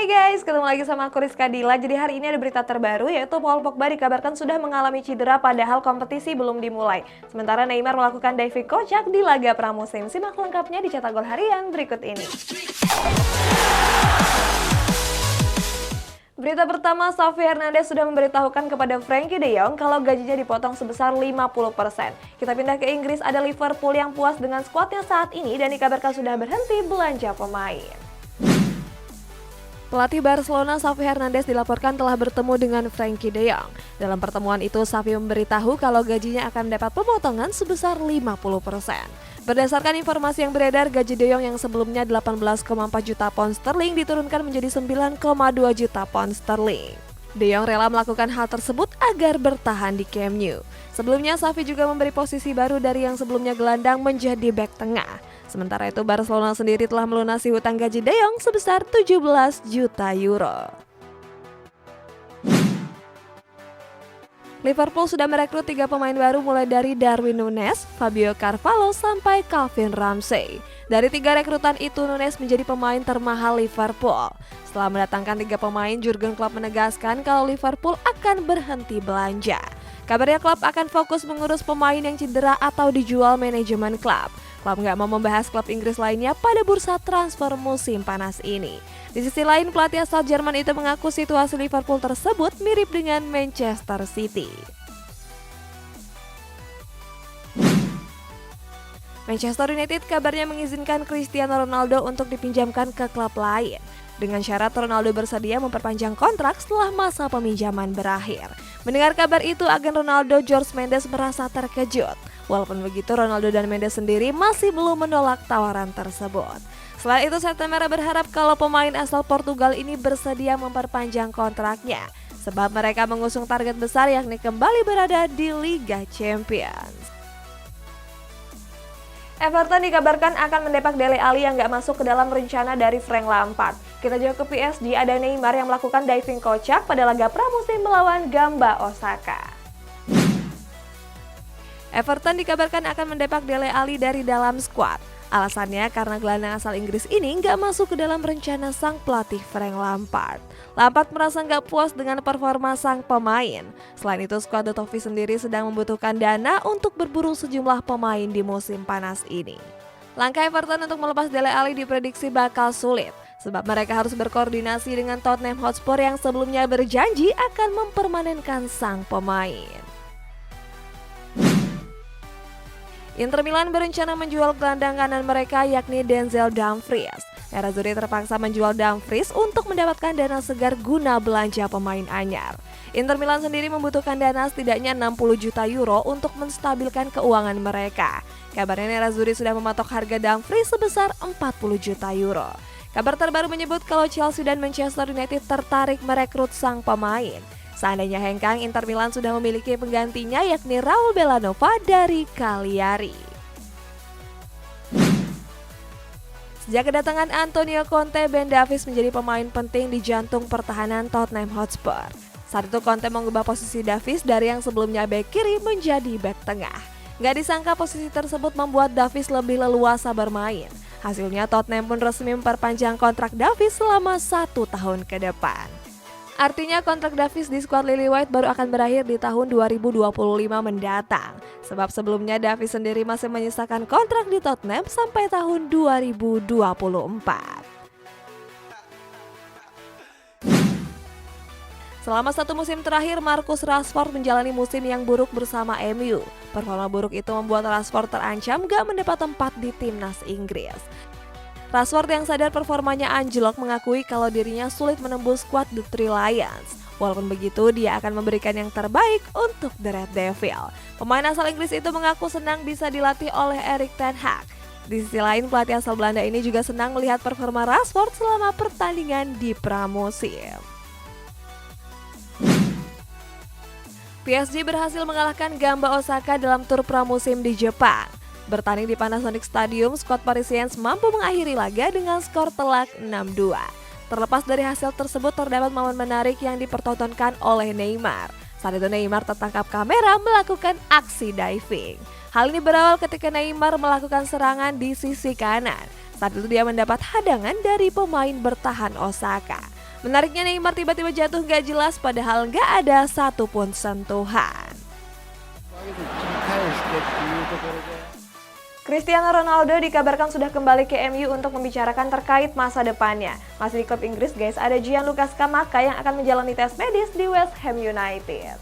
Hai guys, ketemu lagi sama aku Rizka Dila. Jadi hari ini ada berita terbaru yaitu Paul Pogba dikabarkan sudah mengalami cedera padahal kompetisi belum dimulai. Sementara Neymar melakukan diving kocak di laga pramusim. Simak lengkapnya di Cetak Gol Harian berikut ini. Berita pertama, Xavi Hernandez sudah memberitahukan kepada Frenkie de Jong kalau gajinya dipotong sebesar 50%. Kita pindah ke Inggris, ada Liverpool yang puas dengan skuadnya saat ini dan dikabarkan sudah berhenti belanja pemain. Pelatih Barcelona Xavi Hernandez dilaporkan telah bertemu dengan Frenkie de Jong. Dalam pertemuan itu, Xavi memberitahu kalau gajinya akan mendapat pemotongan sebesar 50%. Berdasarkan informasi yang beredar, gaji de Jong yang sebelumnya 18,4 juta pound sterling diturunkan menjadi 9,2 juta pound sterling. De Jong rela melakukan hal tersebut agar bertahan di Camp Nou. Sebelumnya, Xavi juga memberi posisi baru dari yang sebelumnya gelandang menjadi bek tengah. Sementara itu, Barcelona sendiri telah melunasi hutang gaji De Jong sebesar 17 juta euro. Liverpool sudah merekrut 3 pemain baru mulai dari Darwin Núñez, Fabio Carvalho, sampai Calvin Ramsey. Dari 3 rekrutan itu, Núñez menjadi pemain termahal Liverpool. Setelah mendatangkan 3 pemain, Jurgen Klopp menegaskan kalau Liverpool akan berhenti belanja. Kabarnya klub akan fokus mengurus pemain yang cedera atau dijual manajemen klub. Klub nggak mau membahas klub Inggris lainnya pada bursa transfer musim panas ini. Di sisi lain, pelatih asal Jerman itu mengaku situasi Liverpool tersebut mirip dengan Manchester City. Manchester United kabarnya mengizinkan Cristiano Ronaldo untuk dipinjamkan ke klub lain. Dengan syarat Ronaldo bersedia memperpanjang kontrak setelah masa peminjaman berakhir. Mendengar kabar itu, agen Ronaldo Jorge Mendes merasa terkejut. Walaupun begitu, Ronaldo dan Mendes sendiri masih belum menolak tawaran tersebut. Selain itu, Setemera berharap kalau pemain asal Portugal ini bersedia memperpanjang kontraknya, sebab mereka mengusung target besar yakni kembali berada di Liga Champions. Everton dikabarkan akan mendepak Dele Alli yang nggak masuk ke dalam rencana dari Frank Lampard. Kita juga ke PSG, ada Neymar yang melakukan diving kocak pada laga pramusim melawan Gamba Osaka. Everton dikabarkan akan mendepak Dele Alli dari dalam skuad. Alasannya karena gelandang asal Inggris ini nggak masuk ke dalam rencana sang pelatih Frank Lampard. Lampard merasa nggak puas dengan performa sang pemain. Selain itu, skuad The Toffees sendiri sedang membutuhkan dana untuk berburu sejumlah pemain di musim panas ini. Langkah Everton untuk melepas Dele Alli diprediksi bakal sulit, sebab mereka harus berkoordinasi dengan Tottenham Hotspur yang sebelumnya berjanji akan mempermanenkan sang pemain. Inter Milan berencana menjual gelandang kanan mereka yakni Denzel Dumfries. Nerazzurri terpaksa menjual Dumfries untuk mendapatkan dana segar guna belanja pemain anyar. Inter Milan sendiri membutuhkan dana setidaknya 60 juta euro untuk menstabilkan keuangan mereka. Kabarnya Nerazzurri sudah mematok harga Dumfries sebesar 40 juta euro. Kabar terbaru menyebut kalau Chelsea dan Manchester United tertarik merekrut sang pemain. Seandainya hengkang, Inter Milan sudah memiliki penggantinya yakni Raul Bellanova dari Cagliari. Sejak kedatangan Antonio Conte, Ben Davies menjadi pemain penting di jantung pertahanan Tottenham Hotspur. Saat itu Conte mengubah posisi Davies dari yang sebelumnya bek kiri menjadi bek tengah. Nggak disangka posisi tersebut membuat Davies lebih leluasa bermain. Hasilnya Tottenham pun resmi memperpanjang kontrak Davies selama 1 tahun ke depan. Artinya kontrak Davies di skuad Lily White baru akan berakhir di tahun 2025 mendatang. Sebab sebelumnya Davies sendiri masih menyisakan kontrak di Tottenham sampai tahun 2024. Selama 1 musim terakhir, Marcus Rashford menjalani musim yang buruk bersama MU. Performa buruk itu membuat Rashford terancam gak mendapat tempat di timnas Inggris. Rashford yang sadar performanya anjlok mengakui kalau dirinya sulit menembus skuad The Three Lions. Walaupun begitu, dia akan memberikan yang terbaik untuk The Red Devil. Pemain asal Inggris itu mengaku senang bisa dilatih oleh Erik ten Hag. Di sisi lain, pelatih asal Belanda ini juga senang melihat performa Rashford selama pertandingan di pramusim. PSG berhasil mengalahkan Gamba Osaka dalam tur pramusim di Jepang. Bertanding di Panasonic Stadium, skuad Parisiens mampu mengakhiri laga dengan skor telak 6-2. Terlepas dari hasil tersebut, terdapat momen menarik yang dipertontonkan oleh Neymar. Saat itu Neymar tertangkap kamera melakukan aksi diving. Hal ini berawal ketika Neymar melakukan serangan di sisi kanan. Saat itu dia mendapat hadangan dari pemain bertahan Osaka. Menariknya Neymar tiba-tiba jatuh gak jelas padahal gak ada satupun sentuhan. Cristiano Ronaldo dikabarkan sudah kembali ke MU untuk membicarakan terkait masa depannya. Masih di klub Inggris guys, ada Gianluca Scamacca yang akan menjalani tes medis di West Ham United.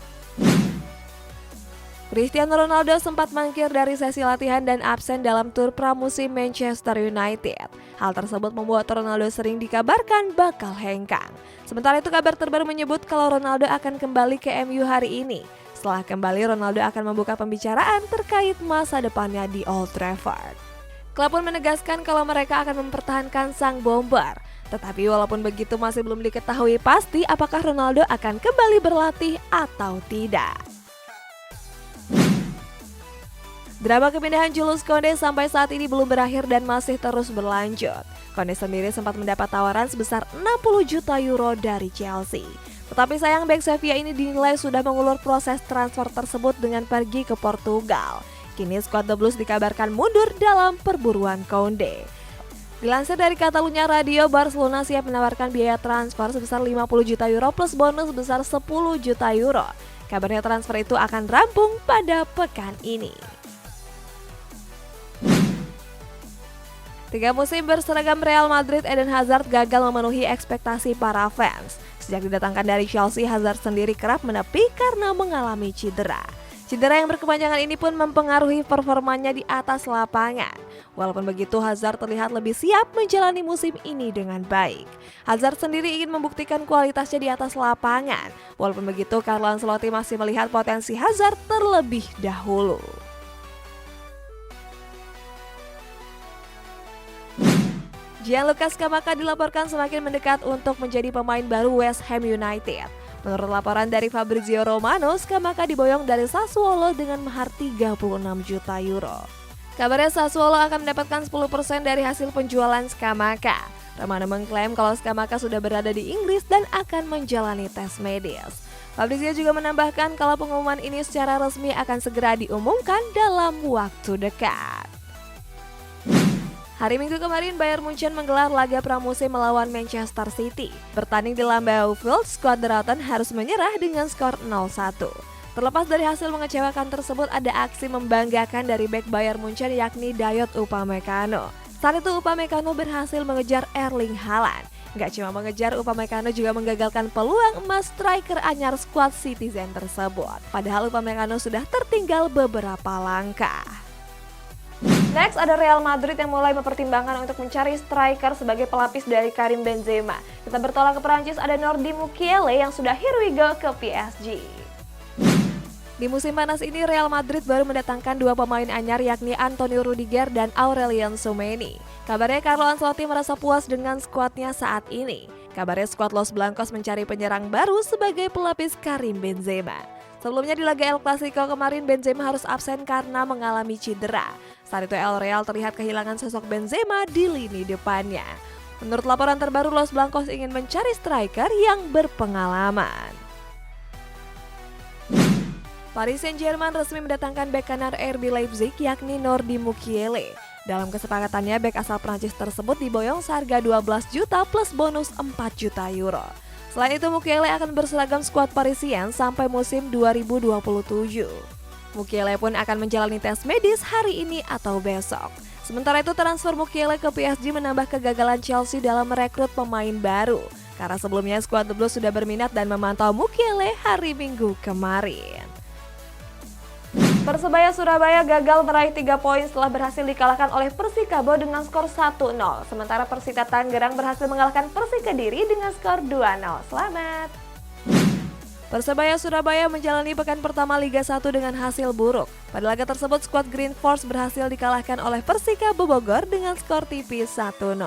Cristiano Ronaldo sempat mangkir dari sesi latihan dan absen dalam tur pramusim Manchester United. Hal tersebut membuat Ronaldo sering dikabarkan bakal hengkang. Sementara itu kabar terbaru menyebut kalau Ronaldo akan kembali ke MU hari ini. Setelah kembali, Ronaldo akan membuka pembicaraan terkait masa depannya di Old Trafford. Klub pun menegaskan kalau mereka akan mempertahankan sang bomber. Tetapi walaupun begitu masih belum diketahui pasti apakah Ronaldo akan kembali berlatih atau tidak. Drama kepindahan Julius Kounde sampai saat ini belum berakhir dan masih terus berlanjut. Kounde sendiri sempat mendapat tawaran sebesar 60 juta euro dari Chelsea. Tetapi sayang bek Sevilla ini dinilai sudah mengulur proses transfer tersebut dengan pergi ke Portugal. Kini skuad The Blues dikabarkan mundur dalam perburuan Kounde. Dilansir dari Catalunya Radio, Barcelona siap menawarkan biaya transfer sebesar 50 juta euro plus bonus sebesar 10 juta euro. Kabarnya transfer itu akan rampung pada pekan ini. 3 musim berseragam Real Madrid, Eden Hazard gagal memenuhi ekspektasi para fans. Sejak didatangkan dari Chelsea, Hazard sendiri kerap menepi karena mengalami cedera. Cedera yang berkepanjangan ini pun mempengaruhi performanya di atas lapangan. Walaupun begitu, Hazard terlihat lebih siap menjalani musim ini dengan baik. Hazard sendiri ingin membuktikan kualitasnya di atas lapangan. Walaupun begitu, Carlo Ancelotti masih melihat potensi Hazard terlebih dahulu. Gianluca Scamacca dilaporkan semakin mendekat untuk menjadi pemain baru West Ham United. Menurut laporan dari Fabrizio Romano, Scamacca diboyong dari Sassuolo dengan mahar 36 juta euro. Kabarnya Sassuolo akan mendapatkan 10% dari hasil penjualan Scamacca. Romano mengklaim kalau Scamacca sudah berada di Inggris dan akan menjalani tes medis. Fabrizio juga menambahkan kalau pengumuman ini secara resmi akan segera diumumkan dalam waktu dekat. Hari Minggu kemarin, Bayern Munchen menggelar laga pramusim melawan Manchester City. Bertanding di Lambeau Field, skuad The Rotten harus menyerah dengan skor 0-1. Terlepas dari hasil mengecewakan tersebut, ada aksi membanggakan dari bek Bayern Munchen yakni Dayot Upamecano. Saat itu Upamecano berhasil mengejar Erling Haaland. Gak cuma mengejar, Upamecano juga menggagalkan peluang emas striker anyar skuad Citizen tersebut. Padahal Upamecano sudah tertinggal beberapa langkah. Next, ada Real Madrid yang mulai mempertimbangkan untuk mencari striker sebagai pelapis dari Karim Benzema. Kita bertolak ke Perancis, ada Nordi Mukiele yang sudah here we go ke PSG. Di musim panas ini, Real Madrid baru mendatangkan 2 pemain anyar yakni Antonio Rudiger dan Aurelien Tchouameni. Kabarnya Carlo Ancelotti merasa puas dengan skuadnya saat ini. Kabarnya skuad Los Blancos mencari penyerang baru sebagai pelapis Karim Benzema. Sebelumnya di laga El Clasico kemarin, Benzema harus absen karena mengalami cedera. Saat itu El Real terlihat kehilangan sosok Benzema di lini depannya. Menurut laporan terbaru, Los Blancos ingin mencari striker yang berpengalaman. Paris Saint-Germain resmi mendatangkan bek kanan RB Leipzig yakni Nordi Mukiele. Dalam kesepakatannya, bek asal Prancis tersebut diboyong seharga 12 juta plus bonus 4 juta euro. Selain itu, Mukiele akan berseragam skuad Parisien sampai musim 2027. Mukiele pun akan menjalani tes medis hari ini atau besok. Sementara itu, transfer Mukiele ke PSG menambah kegagalan Chelsea dalam merekrut pemain baru. Karena sebelumnya skuad The Blues sudah berminat dan memantau Mukiele hari Minggu kemarin. Persebaya Surabaya gagal meraih 3 poin setelah berhasil dikalahkan oleh Persikabo dengan skor 1-0. Sementara Persita Tangerang berhasil mengalahkan Persik Kediri dengan skor 2-0. Selamat! Persebaya Surabaya menjalani pekan pertama Liga 1 dengan hasil buruk. Pada laga tersebut, skuad Green Force berhasil dikalahkan oleh Persikabo Bogor dengan skor tipis 1-0.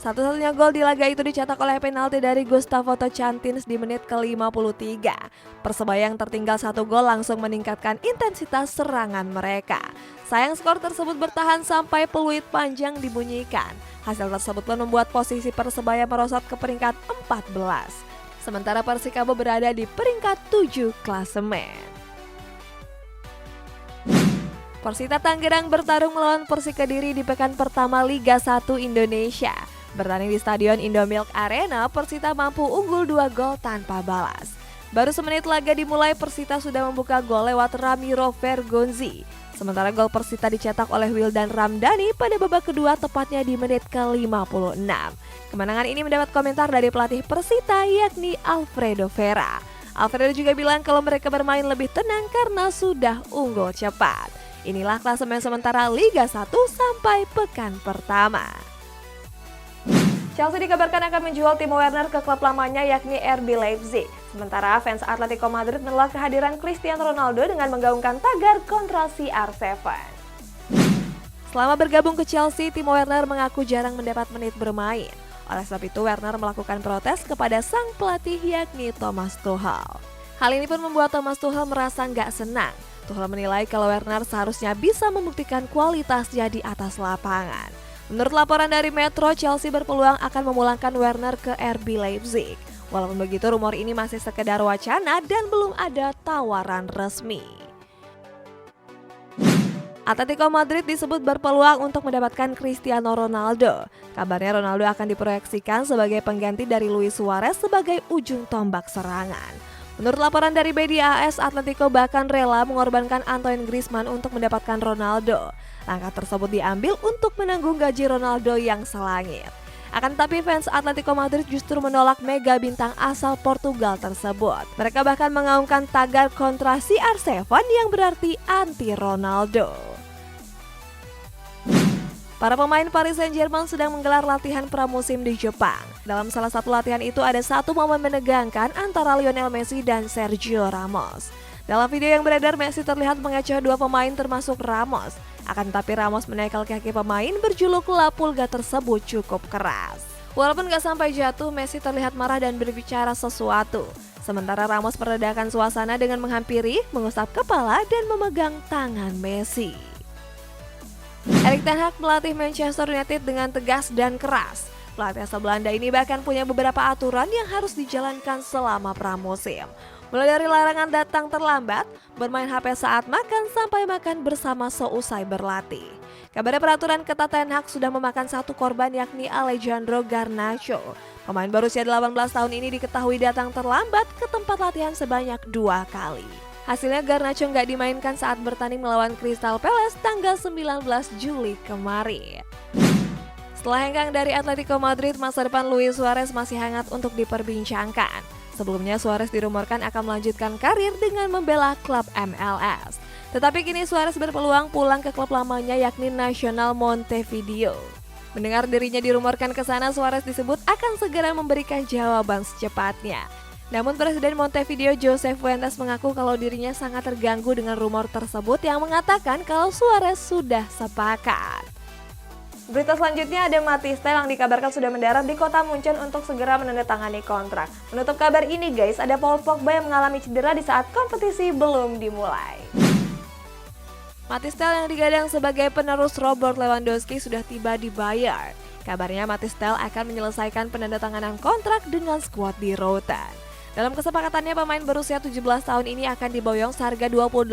Satu-satunya gol di laga itu dicetak oleh penalti dari Gustavo Tocantins di menit ke-53. Persebaya yang tertinggal 1 gol langsung meningkatkan intensitas serangan mereka. Sayang skor tersebut bertahan sampai peluit panjang dibunyikan. Hasil tersebut pun membuat posisi Persebaya merosot ke peringkat 14. Sementara Persikabo berada di peringkat 7 klasemen. Persita Tangerang bertarung melawan Persik Kediri di pekan pertama Liga 1 Indonesia. Bertanding di Stadion Indomilk Arena, Persita mampu unggul 2 gol tanpa balas. Baru semenit laga dimulai, Persita sudah membuka gol lewat Ramiro Vergonzi. Sementara gol Persita dicetak oleh Wildan Ramdhani pada babak kedua tepatnya di menit ke-56. Kemenangan ini mendapat komentar dari pelatih Persita yakni Alfredo Vera. Alfredo juga bilang kalau mereka bermain lebih tenang karena sudah unggul cepat. Inilah klasemen sementara Liga 1 sampai pekan pertama. Chelsea dikabarkan akan menjual Timo Werner ke klub lamanya yakni RB Leipzig. Sementara fans Atletico Madrid menolak kehadiran Cristiano Ronaldo dengan menggaungkan tagar kontra CR7. Selama bergabung ke Chelsea, Timo Werner mengaku jarang mendapat menit bermain. Oleh sebab itu, Werner melakukan protes kepada sang pelatih yakni Thomas Tuchel. Hal ini pun membuat Thomas Tuchel merasa nggak senang. Tuchel menilai kalau Werner seharusnya bisa membuktikan kualitasnya di atas lapangan. Menurut laporan dari Metro, Chelsea berpeluang akan memulangkan Werner ke RB Leipzig. Walaupun begitu, rumor ini masih sekedar wacana dan belum ada tawaran resmi. Atletico Madrid disebut berpeluang untuk mendapatkan Cristiano Ronaldo. Kabarnya Ronaldo akan diproyeksikan sebagai pengganti dari Luis Suarez sebagai ujung tombak serangan. Menurut laporan dari media AS, Atletico bahkan rela mengorbankan Antoine Griezmann untuk mendapatkan Ronaldo. Langkah tersebut diambil untuk menanggung gaji Ronaldo yang selangit. Akan tetapi fans Atletico Madrid justru menolak mega bintang asal Portugal tersebut. Mereka bahkan mengaungkan tagar kontra CR7 yang berarti anti Ronaldo. Para pemain Paris Saint-Germain sedang menggelar latihan pramusim di Jepang. Dalam salah satu latihan itu ada satu momen menegangkan antara Lionel Messi dan Sergio Ramos. Dalam video yang beredar, Messi terlihat mengecoh dua pemain termasuk Ramos. Akan tetapi Ramos menekel kaki pemain berjuluk La Pulga tersebut cukup keras. Walaupun gak sampai jatuh, Messi terlihat marah dan berbicara sesuatu. Sementara Ramos meredakan suasana dengan menghampiri, mengusap kepala dan memegang tangan Messi. Erik ten Hag melatih Manchester United dengan tegas dan keras. Pelatih asal Belanda ini bahkan punya beberapa aturan yang harus dijalankan selama pramusim. Mulai dari larangan datang terlambat, bermain HP saat makan, sampai makan bersama seusai berlatih. Kabarnya peraturan ketat ten Hag sudah memakan satu korban yakni Alejandro Garnacho. Pemain berusia 18 tahun ini diketahui datang terlambat ke tempat latihan sebanyak 2 kali. Hasilnya Garnacho nggak dimainkan saat bertanding melawan Crystal Palace tanggal 19 Juli kemarin. Setelah hengkang dari Atletico Madrid, masa depan Luis Suarez masih hangat untuk diperbincangkan. Sebelumnya Suarez dirumorkan akan melanjutkan karir dengan membela klub MLS. Tetapi kini Suarez berpeluang pulang ke klub lamanya yakni Nacional Montevideo. Mendengar dirinya dirumorkan ke sana, Suarez disebut akan segera memberikan jawaban secepatnya. Namun Presiden Montevideo José Fuentes mengaku kalau dirinya sangat terganggu dengan rumor tersebut yang mengatakan kalau Suarez sudah sepakat. Berita selanjutnya ada Matistel yang dikabarkan sudah mendarat di kota Munchen untuk segera menandatangani kontrak. Menutup kabar ini guys, ada Paul Pogba yang mengalami cedera di saat kompetisi belum dimulai. Matistel yang digadang sebagai penerus Robert Lewandowski sudah tiba di Bayern. Kabarnya Matistel akan menyelesaikan penandatanganan kontrak dengan skuad di Rotterdam. Dalam kesepakatannya, pemain berusia 17 tahun ini akan diboyong seharga 28,5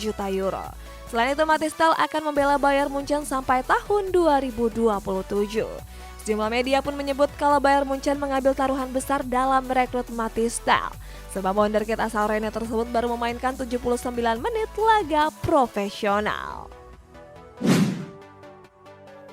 juta euro. Selain itu, Matistel akan membela Bayern Munchen sampai tahun 2027. Sejumlah media pun menyebut kalau Bayern Munchen mengambil taruhan besar dalam merekrut Matistel. Sebab wonderkid asal Rennes tersebut baru memainkan 79 menit laga profesional.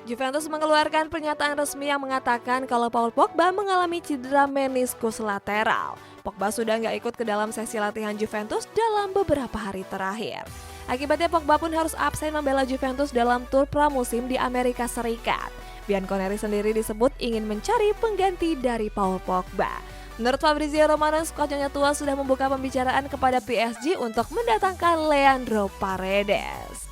Juventus mengeluarkan pernyataan resmi yang mengatakan kalau Paul Pogba mengalami cedera meniskus lateral. Pogba sudah nggak ikut ke dalam sesi latihan Juventus dalam beberapa hari terakhir. Akibatnya Pogba pun harus absen membela Juventus dalam tur pramusim di Amerika Serikat. Bianconeri sendiri disebut ingin mencari pengganti dari Paul Pogba. Menurut Fabrizio Romano, skuad Nyonya Tua sudah membuka pembicaraan kepada PSG untuk mendatangkan Leandro Paredes.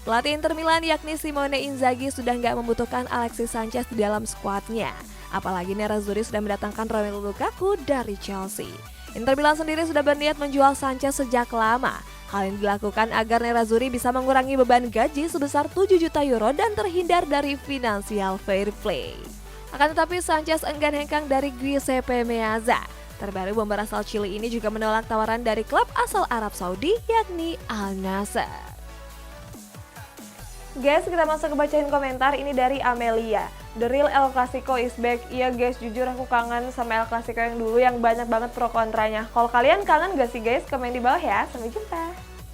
Pelatih Inter Milan yakni Simone Inzaghi sudah nggak membutuhkan Alexis Sanchez di dalam skuadnya. Apalagi Nerazzurri sudah mendatangkan Romelu Lukaku dari Chelsea. Inter Milan sendiri sudah berniat menjual Sanchez sejak lama. Hal ini dilakukan agar Nerazzurri bisa mengurangi beban gaji sebesar 7 juta euro dan terhindar dari financial fair play. Akan tetapi Sanchez enggan hengkang dari Giuseppe Meazza. Terbaru bomber asal Chili ini juga menolak tawaran dari klub asal Arab Saudi yakni Al Nassr. Guys, kita masuk ke bacain komentar. Ini dari Amelia. The real El Clasico is back. Iya guys, jujur aku kangen sama El Clasico yang dulu yang banyak banget pro kontranya. Kalau kalian kangen gak sih guys? Komen di bawah ya. Sampai jumpa.